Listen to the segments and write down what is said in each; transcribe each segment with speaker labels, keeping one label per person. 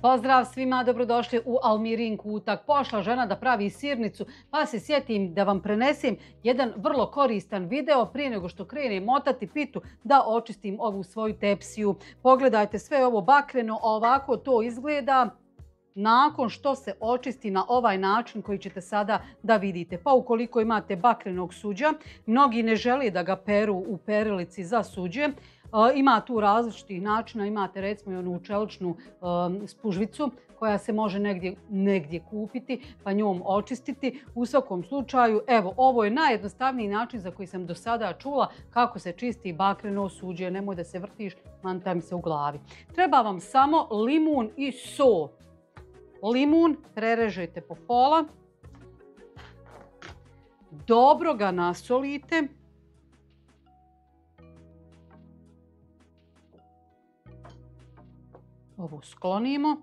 Speaker 1: Pozdrav svima, dobrodošli u Almirin kutak. Pošla žena da pravi sirnicu, pa se sjetim da vam prenesem jedan vrlo koristan video prije nego što krenem motati pitu da očistim ovu svoju tepsiju. Pogledajte sve ovo bakreno, ovako to izgleda nakon što se očisti na ovaj način koji ćete sada da vidite. Pa ukoliko imate bakrenog suđa, mnogi ne žele da ga peru u perilici za suđe. Ima tu različitih načina, imate recimo i onu čeličnu spužvicu koja se može negdje kupiti pa njom očistiti. U svakom slučaju, evo, ovo je najjednostavniji način za koji sam do sada čula kako se čisti bakreno suđe. Nemoj da se vrtiš, manta mi se u glavi. Treba vam samo limun i so. Limun prerežete po pola, dobro ga nasolite. Ovo sklonimo.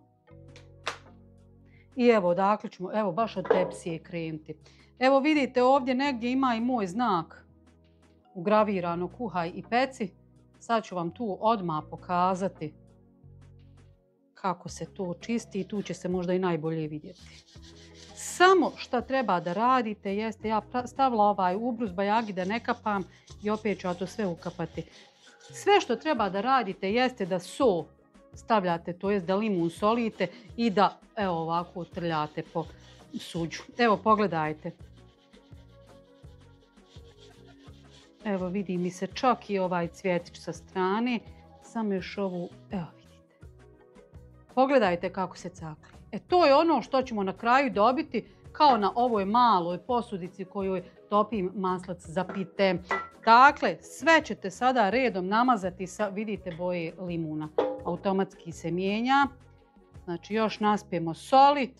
Speaker 1: I evo, dakle ćemo, evo, baš od tepsije krenuti. Evo vidite, ovdje negdje ima i moj znak ugravirano kuhaj i peci. Sad ću vam tu odmah pokazati kako se to čisti i tu će se možda i najbolje vidjeti. Samo što treba da radite jeste, ja stavila ovaj ubrus bajagi da ne kapam i opet ću ja to sve ukapati. Sve što treba da radite jeste da so stavljate, to jest da limun solite i da evo ovako trljate po suđu. Evo pogledajte. Evo vidi mi se čak i ovaj cvjetić sa strane. Samo još ovu, evo vidite. Pogledajte kako se cakli. To je ono što ćemo na kraju dobiti kao na ovoj maloj posudici kojoj topim maslac za pite. Dakle, sve ćete sada redom namazati sa, vidite, boje limuna. Automatski se mijenja. Znači još naspijemo soli,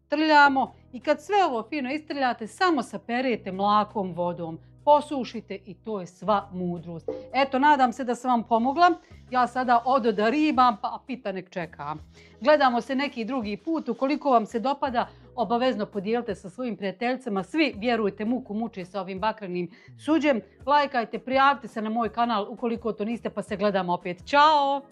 Speaker 1: trljamo i kad sve ovo fino istrljate, samo saperete mlakom vodom. Posušite i to je sva mudrost. Eto, nadam se da sam vam pomogla. Ja sada odo da ribam, pa pita nek čeka. Gledamo se neki drugi put. Ukoliko vam se dopada, obavezno podijelite sa svojim prijateljicama. Svi, vjerujte, muku muči sa ovim bakrenim suđem. Lajkajte, prijavite se na moj kanal ukoliko to niste, pa se gledamo opet. Ćao!